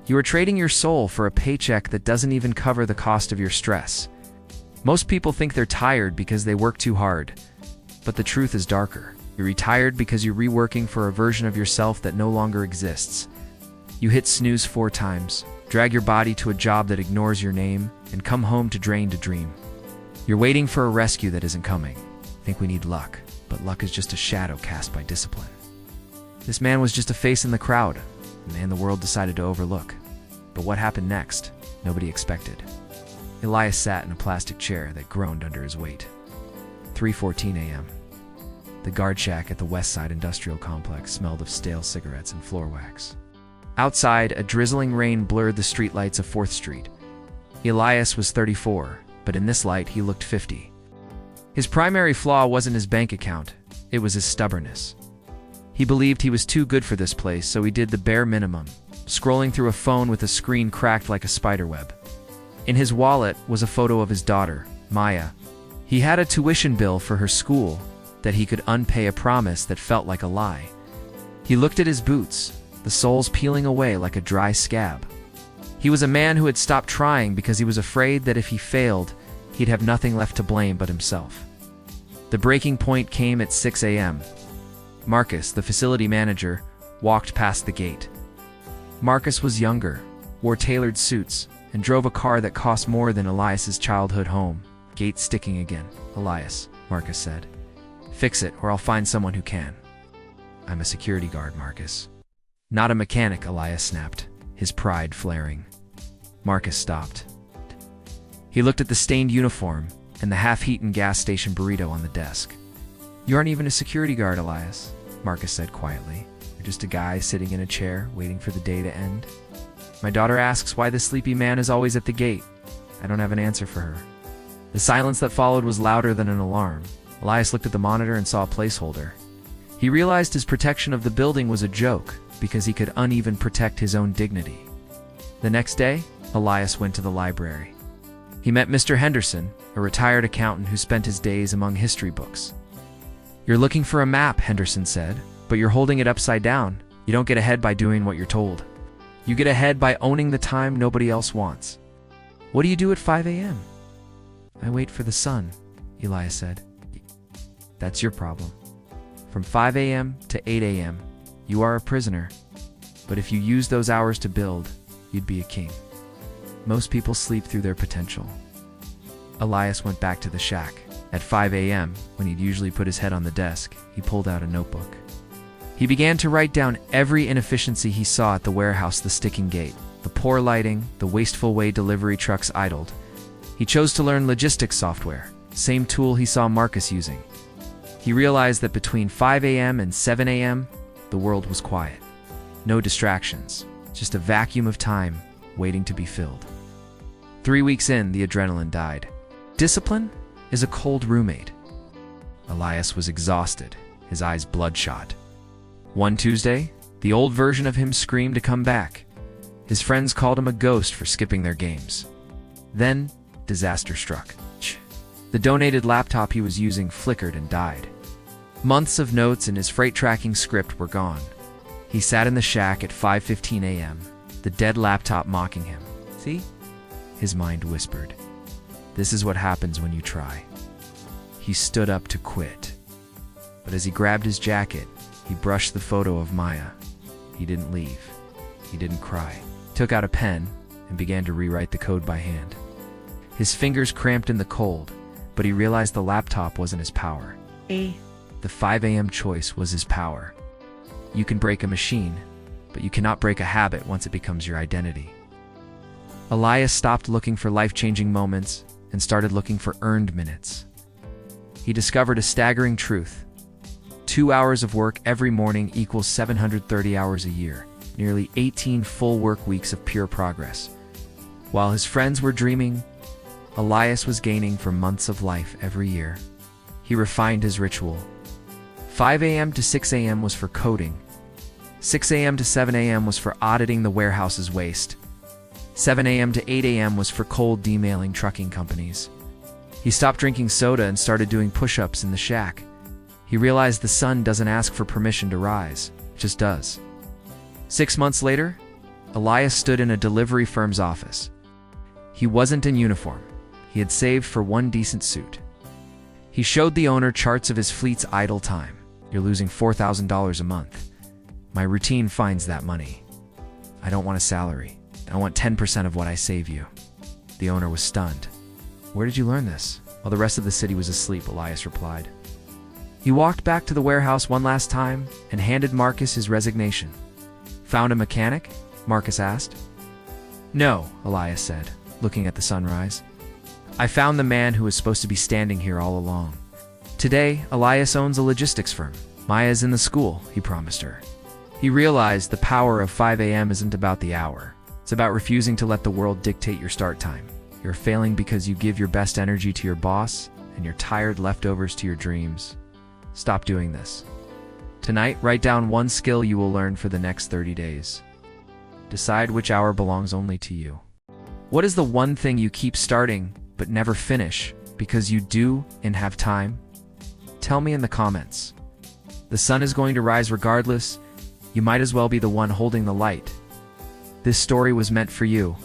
You are trading your soul for a paycheck that doesn't even cover the cost of your stress. Most people think they're tired because they work too hard. But the truth is darker. You're retired because you're reworking for a version of yourself that no longer exists. You hit snooze 4 times, drag your body to a job that ignores your name, and come home to drain to dream. You're waiting for a rescue that isn't coming. Think we need luck, but luck is just a shadow cast by discipline. This man was just a face in the crowd, a man the world decided to overlook. But what happened next, nobody expected. Elias sat in a plastic chair that groaned under his weight. 3:14 a.m. The guard shack at the West Side Industrial Complex smelled of stale cigarettes and floor wax. Outside, a drizzling rain blurred the streetlights of 4th Street. Elias was 34, but in this light he looked 50. His primary flaw wasn't his bank account, it was his stubbornness. He believed he was too good for this place, so he did the bare minimum, scrolling through a phone with a screen cracked like a spiderweb. In his wallet was a photo of his daughter, Maya. He had a tuition bill for her school that he could unpay, a promise that felt like a lie. He looked at his boots, the soles peeling away like a dry scab. He was a man who had stopped trying because he was afraid that if he failed, he'd have nothing left to blame but himself. The breaking point came at 6 a.m. Marcus, the facility manager, walked past the gate. Marcus was younger, wore tailored suits, and drove a car that cost more than Elias's childhood home. Gate sticking again. Elias, Marcus said. Fix it, or I'll find someone who can. I'm a security guard, Marcus. Not a mechanic, Elias snapped, his pride flaring. Marcus stopped. He looked at the stained uniform and the half-eaten gas station burrito on the desk. You aren't even a security guard, Elias, Marcus said quietly. You're just a guy sitting in a chair, waiting for the day to end. My daughter asks why this sleepy man is always at the gate. I don't have an answer for her. The silence that followed was louder than an alarm. Elias looked at the monitor and saw a placeholder. He realized his protection of the building was a joke because he could uneven protect his own dignity. The next day, Elias went to the library. He met Mr. Henderson, a retired accountant who spent his days among history books. You're looking for a map, Henderson said, but you're holding it upside down. You don't get ahead by doing what you're told. You get ahead by owning the time nobody else wants. What do you do at 5 a.m.? I wait for the sun, Elias said. That's your problem. From 5 a.m. to 8 a.m., you are a prisoner. But if you use those hours to build, you'd be a king. Most people sleep through their potential. Elias went back to the shack. At 5 a.m., when he'd usually put his head on the desk, he pulled out a notebook. He began to write down every inefficiency he saw at the warehouse, the sticking gate, the poor lighting, the wasteful way delivery trucks idled. He chose to learn logistics software, same tool he saw Marcus using. He realized that between 5 a.m. and 7 a.m., the world was quiet. No distractions, just a vacuum of time waiting to be filled. 3 weeks in, the adrenaline died. Discipline is a cold roommate. Elias was exhausted, his eyes bloodshot. One Tuesday, the old version of him screamed to come back. His friends called him a ghost for skipping their games. Then, disaster struck. The donated laptop he was using flickered and died. Months of notes and his freight tracking script were gone. He sat in the shack at 5:15 a.m., the dead laptop mocking him. See? His mind whispered. This is what happens when you try. He stood up to quit. But as he grabbed his jacket, he brushed the photo of Maya. He didn't leave. He didn't cry. He took out a pen and began to rewrite the code by hand. His fingers cramped in the cold, but he realized the laptop wasn't his power. The 5 a.m. choice was his power. You can break a machine, but you cannot break a habit once it becomes your identity. Elias stopped looking for life-changing moments and started looking for earned minutes. He discovered a staggering truth. 2 hours of work every morning equals 730 hours a year, nearly 18 full work weeks of pure progress. While his friends were dreaming, Elias was gaining for months of life every year. He refined his ritual. 5 a.m. to 6 a.m. was for coding. 6 a.m. to 7 a.m. was for auditing the warehouse's waste. 7 a.m. to 8 a.m. was for cold demailing trucking companies. He stopped drinking soda and started doing push-ups in the shack. He realized the sun doesn't ask for permission to rise, it just does. 6 months later, Elias stood in a delivery firm's office. He wasn't in uniform. He had saved for one decent suit. He showed the owner charts of his fleet's idle time. You're losing $4,000 a month. My routine finds that money. I don't want a salary. I want 10% of what I save you. The owner was stunned. Where did you learn this? While the rest of the city was asleep, Elias replied. He walked back to the warehouse one last time and handed Marcus his resignation. Found a mechanic? Marcus asked. No, Elias said, looking at the sunrise. I found the man who was supposed to be standing here all along. Today, Elias owns a logistics firm. Maya's in the school, he promised her. He realized the power of 5 a.m. isn't about the hour. It's about refusing to let the world dictate your start time. You're failing because you give your best energy to your boss and your tired leftovers to your dreams. Stop doing this. Tonight, write down one skill you will learn for the next 30 days. Decide which hour belongs only to you. What is the one thing you keep starting but never finish because you do and have time? Tell me in the comments. The sun is going to rise regardless. You might as well be the one holding the light. This story was meant for you.